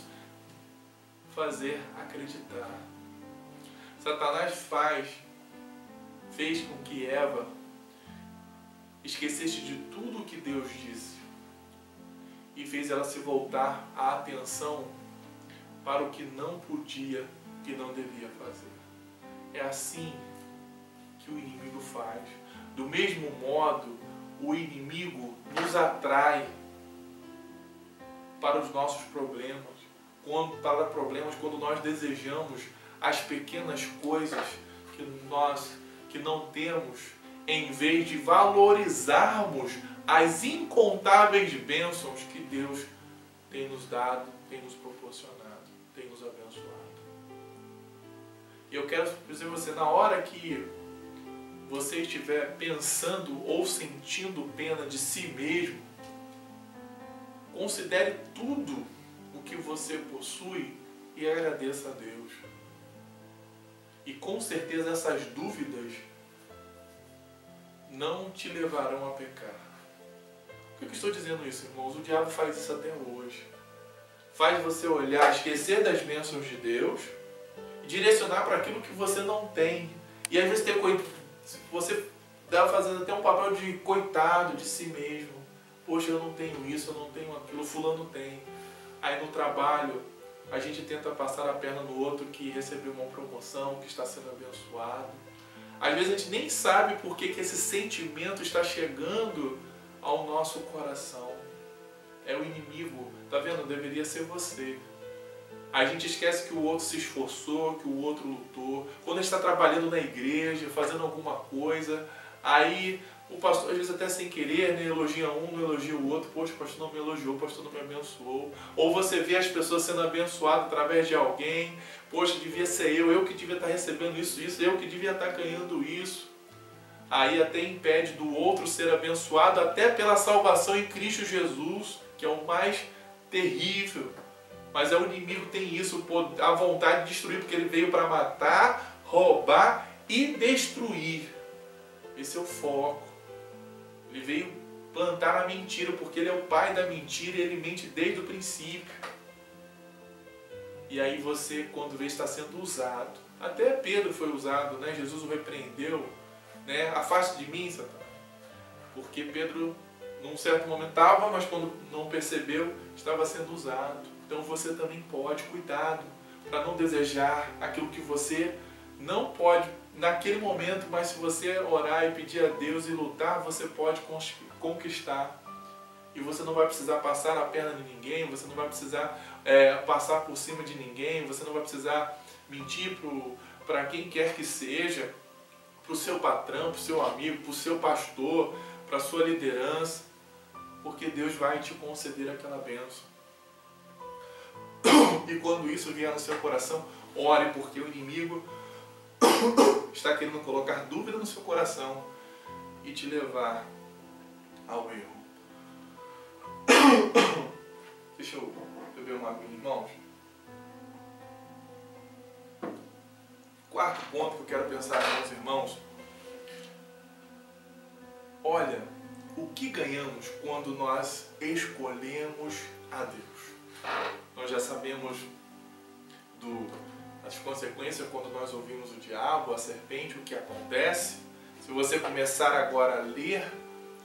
fazer acreditar. Satanás fez com que Eva esquecesse de tudo o que Deus disse e fez ela se voltar a atenção para o que não podia e não devia fazer. É assim que o inimigo faz. Do mesmo modo, o inimigo nos atrai para os nossos problemas, quando nós desejamos as pequenas coisas que não temos, em vez de valorizarmos as incontáveis bênçãos que Deus tem nos dado, tem nos proporcionado, tem nos abençoado. E eu quero dizer a você, na hora que você estiver pensando ou sentindo pena de si mesmo, considere tudo o que você possui e agradeça a Deus. E com certeza essas dúvidas não te levarão a pecar. Por que eu estou dizendo isso, irmãos? O diabo faz isso até hoje. Faz você olhar, esquecer das bênçãos de Deus e direcionar para aquilo que você não tem. E às vezes você está fazendo até um papel de coitado de si mesmo. Poxa, eu não tenho isso, eu não tenho aquilo, fulano tem. Aí no trabalho, a gente tenta passar a perna no outro que recebeu uma promoção, que está sendo abençoado. Às vezes a gente nem sabe por que esse sentimento está chegando ao nosso coração. É o inimigo, tá vendo? Deveria ser você. A gente esquece que o outro se esforçou, que o outro lutou. Quando a gente está trabalhando na igreja, fazendo alguma coisa, aí o pastor, às vezes até sem querer, né, elogia um, não elogia o outro. Poxa, o pastor não me elogiou, o pastor não me abençoou. Ou você vê as pessoas sendo abençoadas através de alguém. Poxa, devia ser eu que devia estar recebendo isso, eu que devia estar ganhando isso. Aí até impede do outro ser abençoado, até pela salvação em Cristo Jesus, que é o mais terrível. Mas o inimigo tem isso, a vontade de destruir, porque ele veio para matar, roubar e destruir. Esse é o foco. Ele veio plantar a mentira, porque ele é o pai da mentira e ele mente desde o princípio. E aí você, quando vê, está sendo usado. Até Pedro foi usado, né? Jesus o repreendeu, né? Afaste de mim, Satanás. Porque Pedro, num certo momento estava, mas quando não percebeu, estava sendo usado. Então você também pode, cuidado, para não desejar aquilo que você não pode naquele momento, mas se você orar e pedir a Deus e lutar, você pode conquistar. E você não vai precisar passar a perna de ninguém, você não vai precisar passar por cima de ninguém, você não vai precisar mentir para quem quer que seja, para o seu patrão, para o seu amigo, para o seu pastor, para a sua liderança, porque Deus vai te conceder aquela bênção. E quando isso vier no seu coração, ore, porque o inimigo está querendo colocar dúvida no seu coração e te levar ao erro. Deixa eu beber uma aguinha, irmãos. Quarto ponto que eu quero pensar com os irmãos. Olha, o que ganhamos quando nós escolhemos a Deus? Nós já sabemos das consequências quando nós ouvimos o diabo, a serpente, o que acontece. Se você começar agora a ler,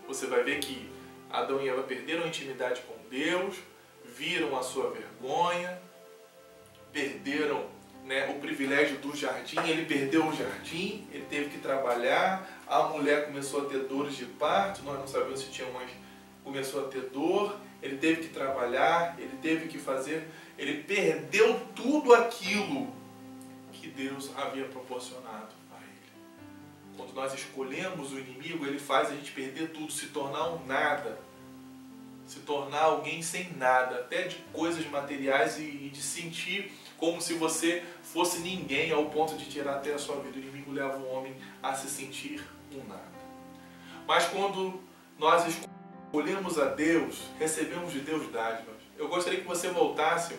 você vai ver que Adão e Eva perderam a intimidade com Deus, viram a sua vergonha, perderam, né, o privilégio do jardim. Ele perdeu o jardim, ele teve que trabalhar, a mulher começou a ter dores de parto, nós não sabemos se tinha, mas começou a ter dor, ele teve que trabalhar, ele teve que fazer, ele perdeu tudo aquilo que Deus havia proporcionado a ele. Quando nós escolhemos o inimigo, ele faz a gente perder tudo, se tornar um nada, se tornar alguém sem nada, até de coisas materiais e de sentir como se você fosse ninguém, ao ponto de tirar até a sua vida. O inimigo leva o homem a se sentir um nada. Mas quando nós escolhemos a Deus, recebemos de Deus dádivas. Eu gostaria que você voltasse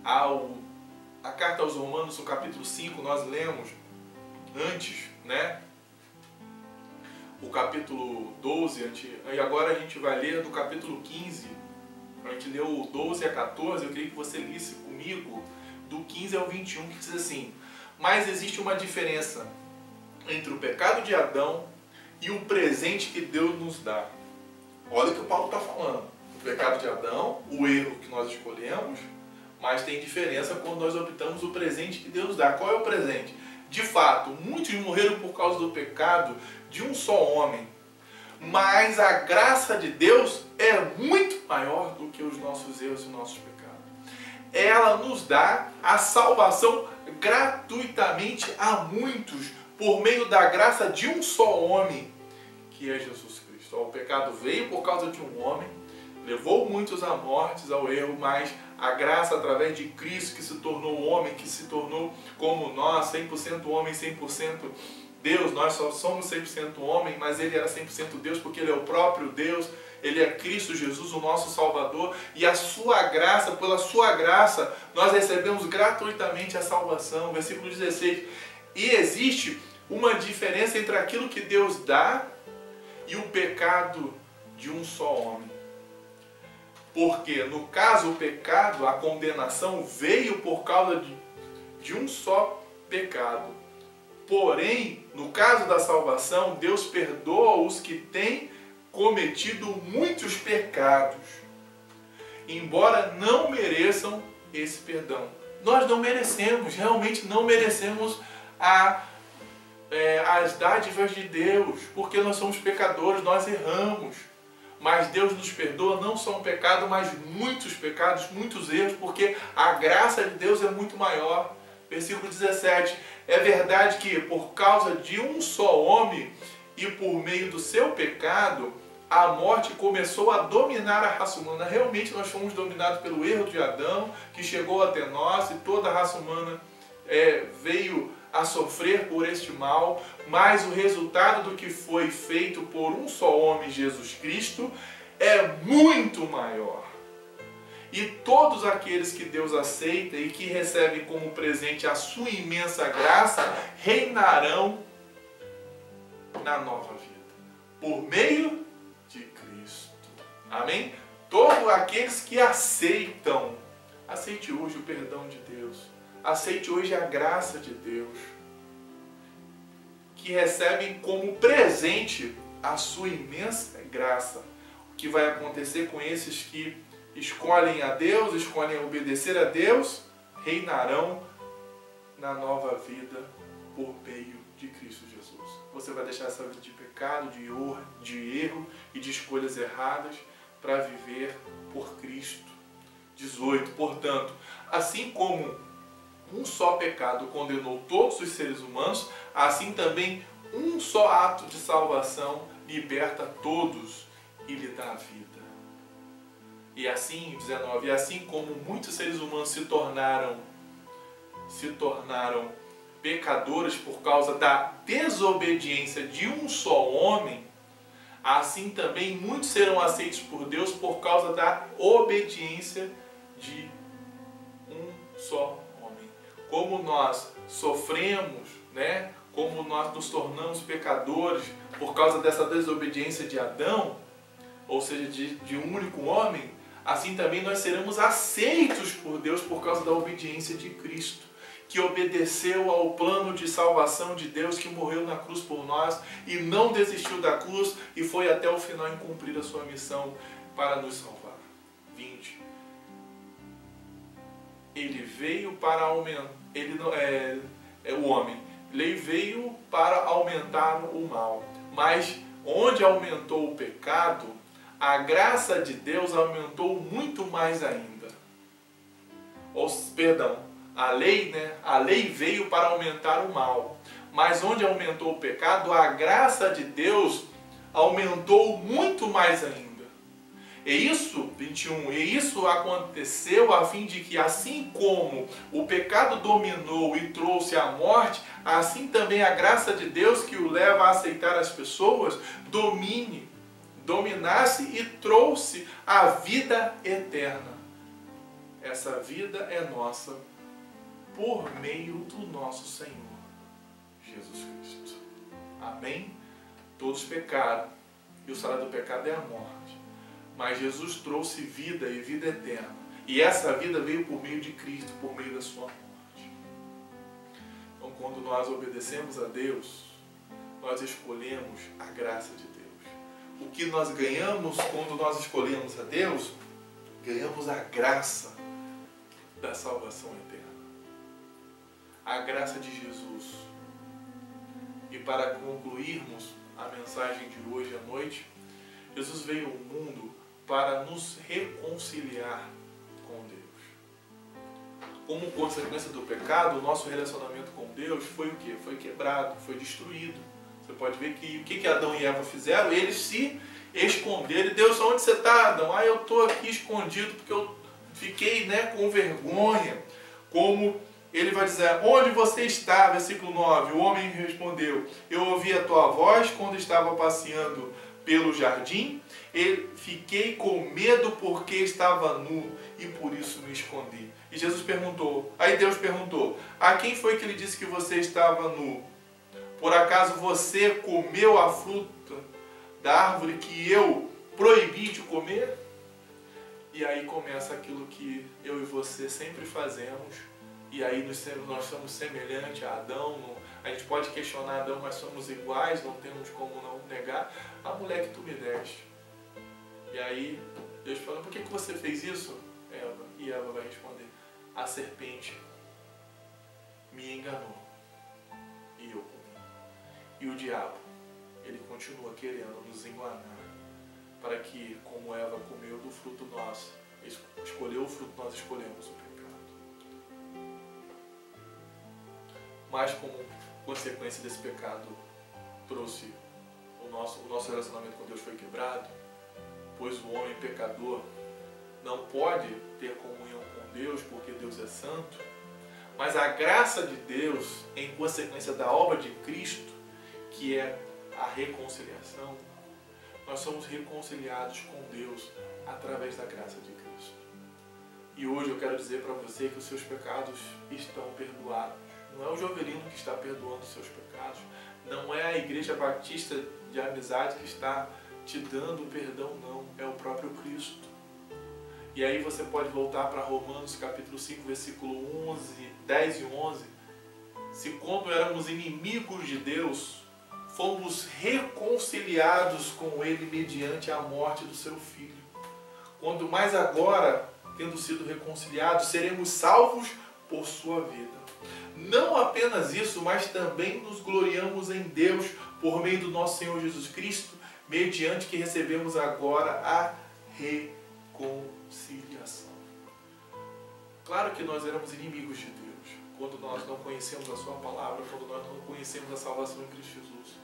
a carta aos Romanos, no capítulo 5, nós lemos antes, né? O capítulo 12, e agora a gente vai ler do capítulo 15. A gente leu o 12 a 14, eu queria que você lisse comigo do 15 ao 21, que diz assim: mas existe uma diferença entre o pecado de Adão e o presente que Deus nos dá. Olha o que o Paulo está falando. O pecado de Adão, o erro que nós escolhemos, mas tem diferença quando nós optamos o presente que Deus dá. Qual é o presente? De fato, muitos morreram por causa do pecado de um só homem. Mas a graça de Deus é muito maior do que os nossos erros e nossos pecados. Ela nos dá a salvação gratuitamente a muitos, por meio da graça de um só homem, que é Jesus Cristo. O pecado veio por causa de um homem, levou muitos à morte, ao erro, mas a graça através de Cristo, que se tornou homem, que se tornou como nós, 100% homem, 100% Deus. Nós só somos 100% homem, mas Ele era 100% Deus, porque Ele é o próprio Deus. Ele é Cristo Jesus, o nosso Salvador. E a sua graça, pela sua graça, nós recebemos gratuitamente a salvação. Versículo 16. E existe uma diferença entre aquilo que Deus dá e o pecado de um só homem. Porque, no caso, o pecado, a condenação veio por causa de um só pecado. Porém, no caso da salvação, Deus perdoa os que têm cometido muitos pecados, embora não mereçam esse perdão. Nós não merecemos, realmente não merecemos as dádivas de Deus, porque nós somos pecadores, nós erramos. Mas Deus nos perdoa não só um pecado, mas muitos pecados, muitos erros, porque a graça de Deus é muito maior. Versículo 17, é verdade que por causa de um só homem e por meio do seu pecado, a morte começou a dominar a raça humana. Realmente nós fomos dominados pelo erro de Adão, que chegou até nós, e toda a raça humana veio a sofrer por este mal, mas o resultado do que foi feito por um só homem, Jesus Cristo, é muito maior. E todos aqueles que Deus aceita e que recebem como presente a sua imensa graça, reinarão na nova vida, por meio de Cristo. Amém? Todos aqueles que aceitam, aceite hoje o perdão de Deus. Aceite hoje a graça de Deus, que recebem como presente a sua imensa graça. O que vai acontecer com esses que escolhem a Deus, escolhem obedecer a Deus, reinarão na nova vida por meio de Cristo Jesus. Você vai deixar essa vida de pecado, de erro e de escolhas erradas para viver por Cristo. 18. Portanto, assim como um só pecado condenou todos os seres humanos, assim também um só ato de salvação liberta todos e lhe dá vida. E assim, 19, e assim como muitos seres humanos se tornaram pecadores por causa da desobediência de um só homem, assim também muitos serão aceitos por Deus por causa da obediência de um só homem. Como nós sofremos, né? Como nós nos tornamos pecadores por causa dessa desobediência de Adão, ou seja, de um único homem, assim também nós seremos aceitos por Deus por causa da obediência de Cristo, que obedeceu ao plano de salvação de Deus, que morreu na cruz por nós e não desistiu da cruz e foi até o final em cumprir a sua missão para nos salvar. 20. Ele veio para aumentar, o homem, ele veio para aumentar o mal, mas onde aumentou o pecado, a graça de Deus aumentou muito mais ainda. A lei veio para aumentar o mal, mas onde aumentou o pecado, a graça de Deus aumentou muito mais ainda. E isso, 21, e isso aconteceu a fim de que, assim como o pecado dominou e trouxe a morte, assim também a graça de Deus, que o leva a aceitar as pessoas, dominasse e trouxe a vida eterna. Essa vida é nossa por meio do nosso Senhor Jesus Cristo. Amém? Todos pecaram e o salário do pecado é a morte. Mas Jesus trouxe vida e vida eterna. E essa vida veio por meio de Cristo, por meio da sua morte. Então, quando nós obedecemos a Deus, nós escolhemos a graça de Deus. O que nós ganhamos quando nós escolhemos a Deus? Ganhamos a graça da salvação eterna. A graça de Jesus. E para concluirmos a mensagem de hoje à noite, Jesus veio ao mundo para nos reconciliar com Deus. Como consequência do pecado, o nosso relacionamento com Deus foi o quê? Foi quebrado, foi destruído. Você pode ver que o que Adão e Eva fizeram? Eles se esconderam. E Deus, onde você está, Adão? Eu estou aqui escondido porque eu fiquei com vergonha. Como ele vai dizer, onde você está? Versículo 9, o homem respondeu, eu ouvi a tua voz quando estava passeando pelo jardim, fiquei com medo porque estava nu e por isso me escondi. E Jesus perguntou, aí Deus perguntou, a quem foi que lhe disse que você estava nu? Por acaso você comeu a fruta da árvore que eu proibi de comer? E aí começa aquilo que eu e você sempre fazemos. E aí nós somos semelhantes a Adão. A gente pode questionar Adão, mas somos iguais, não temos como não negar. A mulher que tu me deste. E aí Deus fala, por que você fez isso, Eva? E Eva vai responder, a serpente me enganou. E eu comi. E o diabo, ele continua querendo nos enganar. Para que, como Eva comeu do fruto nosso, escolheu o fruto, nós escolhemos o pecado. Mas como consequência desse pecado, trouxe o nosso relacionamento com Deus foi quebrado, pois o homem pecador não pode ter comunhão com Deus, porque Deus é santo, mas a graça de Deus, em consequência da obra de Cristo, que é a reconciliação, nós somos reconciliados com Deus através da graça de Cristo. E hoje eu quero dizer para você que os seus pecados estão perdoados. Não é o Jovelino que está perdoando os seus pecados. Não é a Igreja Batista de Amizade que está te dando perdão, não. É o próprio Cristo. E aí você pode voltar para Romanos capítulo 5, versículo 10 e 11. Se quando éramos inimigos de Deus, fomos reconciliados com Ele mediante a morte do seu Filho. Quando mais agora, tendo sido reconciliados, seremos salvos por sua vida. Não apenas isso, mas também nos gloriamos em Deus por meio do nosso Senhor Jesus Cristo, mediante que recebemos agora a reconciliação. Claro que nós éramos inimigos de Deus, quando nós não conhecemos a sua palavra, quando nós não conhecemos a salvação em Cristo Jesus.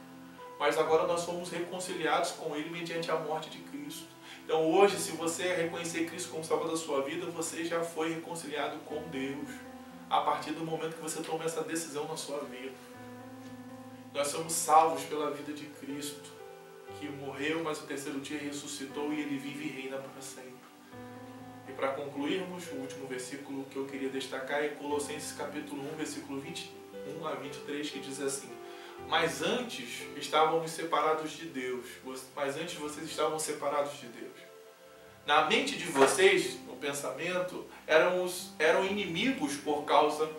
Mas agora nós somos reconciliados com Ele mediante a morte de Cristo. Então hoje, se você reconhecer Cristo como Salvador da sua vida, você já foi reconciliado com Deus. A partir do momento que você toma essa decisão na sua vida. Nós somos salvos pela vida de Cristo, que morreu, mas o terceiro dia ressuscitou e Ele vive e reina para sempre. E para concluirmos, o último versículo que eu queria destacar é Colossenses capítulo 1, versículo 21 a 23, que diz assim: mas antes estávamos separados de Deus. Mas antes vocês estavam separados de Deus. Na mente de vocês, no pensamento, eram inimigos por causa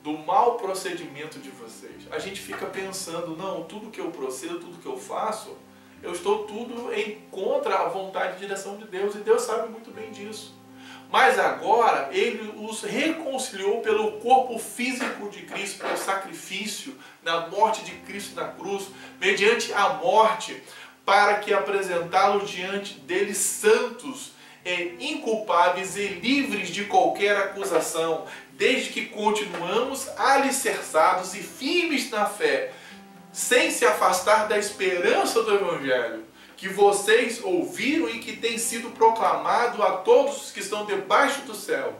do mau procedimento de vocês. A gente fica pensando, não, tudo que eu procedo, tudo que eu faço, eu estou tudo em contra a vontade e direção de Deus. E Deus sabe muito bem disso. Mas agora Ele os reconciliou pelo corpo físico de Cristo, pelo sacrifício, na morte de Cristo na cruz, mediante a morte, para que apresentá-los diante deles santos, inculpáveis e livres de qualquer acusação, desde que continuamos alicerçados e firmes na fé, sem se afastar da esperança do Evangelho, que vocês ouviram e que tem sido proclamado a todos os que estão debaixo do céu.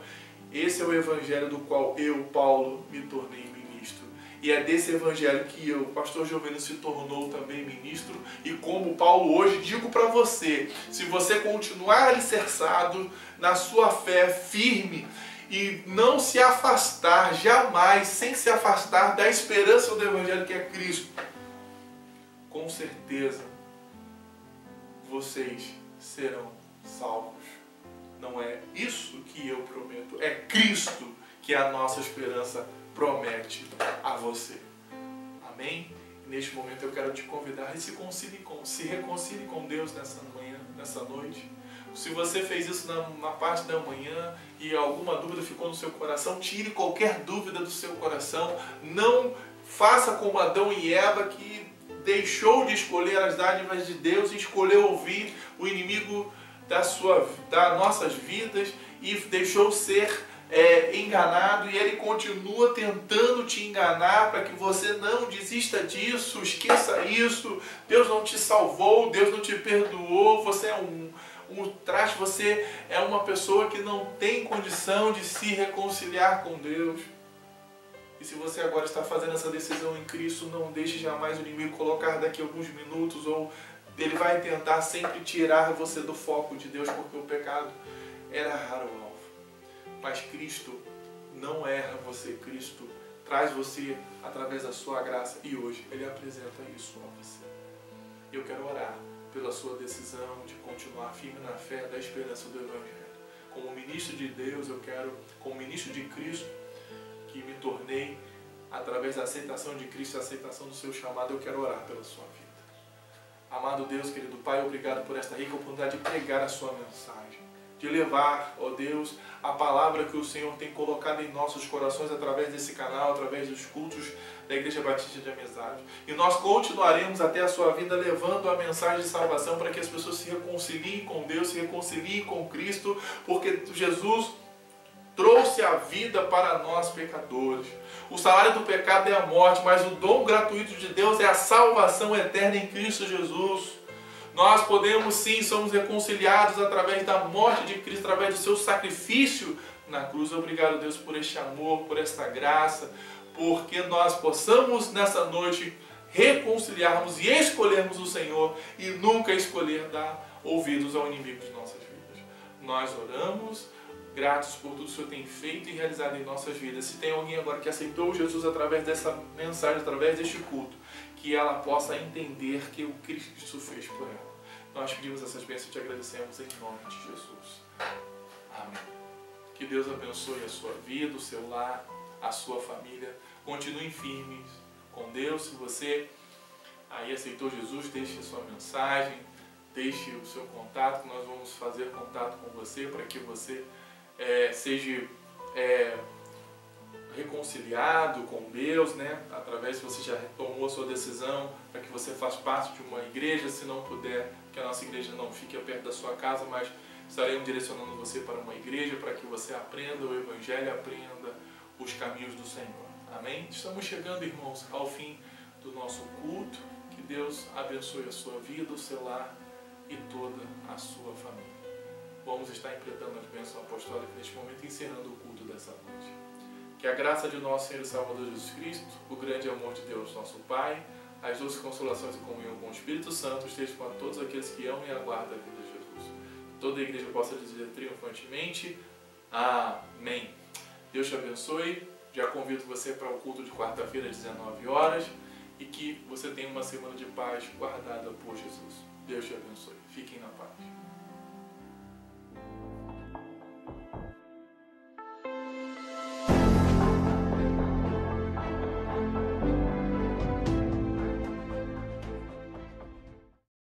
Esse é o Evangelho do qual eu, Paulo, me tornei ministro. E é desse Evangelho que eu, pastor Jovelino, se tornou também ministro. E como Paulo hoje, digo para você, se você continuar alicerçado na sua fé firme e não se afastar jamais, sem se afastar da esperança do Evangelho que é Cristo, com certeza vocês serão salvos. Não é isso que eu prometo, é Cristo que a nossa esperança promete a você. Amém? E neste momento eu quero te convidar a se reconcilie com Deus nessa manhã, nessa noite. Se você fez isso na parte da manhã e alguma dúvida ficou no seu coração, tire qualquer dúvida do seu coração. Não faça como Adão e Eva, que deixou de escolher as dádivas de Deus e escolheu ouvir o inimigo das nossas vidas e deixou ser enganado, e ele continua tentando te enganar para que você não desista disso, esqueça isso. Deus não te salvou, Deus não te perdoou, você é um traste, você é uma pessoa que não tem condição de se reconciliar com Deus. E se você agora está fazendo essa decisão em Cristo, não deixe jamais o inimigo colocar daqui a alguns minutos, ou ele vai tentar sempre tirar você do foco de Deus, porque o pecado era raro o alvo. mas Cristo não erra você. Cristo traz você através da sua graça e hoje Ele apresenta isso a você. Eu quero orar pela sua decisão de continuar firme na fé da esperança do Evangelho. Como ministro de Deus, eu quero, como ministro de Cristo, que me tornei através da aceitação de Cristo, a aceitação do seu chamado, eu quero orar pela sua vida. Amado Deus, querido Pai, obrigado por esta rica oportunidade de pregar a sua mensagem, de levar, ó Deus, a palavra que o Senhor tem colocado em nossos corações através desse canal, através dos cultos da Igreja Batista de Amizade. E nós continuaremos até a sua vida levando a mensagem de salvação para que as pessoas se reconciliem com Deus, se reconciliem com Cristo, porque Jesus trouxe a vida para nós pecadores. O salário do pecado é a morte, mas o dom gratuito de Deus é a salvação eterna em Cristo Jesus. Nós podemos sim, somos reconciliados através da morte de Cristo, através do seu sacrifício na cruz. Obrigado, Deus, por este amor, por esta graça, porque nós possamos nessa noite reconciliarmos e escolhermos o Senhor e nunca escolher dar ouvidos ao inimigo de nossas vidas. Nós oramos gratos por tudo que o Senhor tem feito e realizado em nossas vidas. Se tem alguém agora que aceitou Jesus através dessa mensagem, através deste culto, que ela possa entender que o Cristo fez por ela. Nós pedimos essas bênçãos e te agradecemos em nome de Jesus. Amém. Que Deus abençoe a sua vida, o seu lar, a sua família. Continuem firmes com Deus. Se você aí aceitou Jesus, deixe a sua mensagem, deixe o seu contato, que nós vamos fazer contato com você para que você seja reconciliado com Deus, né? Através, se você já tomou a sua decisão, para que você faça parte de uma igreja, se não puder, que a nossa igreja não fique perto da sua casa, mas estaremos direcionando você para uma igreja, para que você aprenda o Evangelho, aprenda os caminhos do Senhor. Amém? Estamos chegando, irmãos, ao fim do nosso culto. Que Deus abençoe a sua vida, o seu lar e toda a sua família. Vamos estar interpretando as bênçãos apostólicas neste momento, encerrando o culto dessa noite. Que a graça de nosso Senhor e Salvador Jesus Cristo, o grande amor de Deus, nosso Pai, as doces consolações e comunhão com o Espírito Santo estejam com todos aqueles que amam e aguardam a vida de Jesus. Toda a igreja possa dizer triunfantemente, amém. Deus te abençoe. Já convido você para o culto de quarta-feira, às 19 horas, e que você tenha uma semana de paz guardada por Jesus. Deus te abençoe. Fiquem na paz.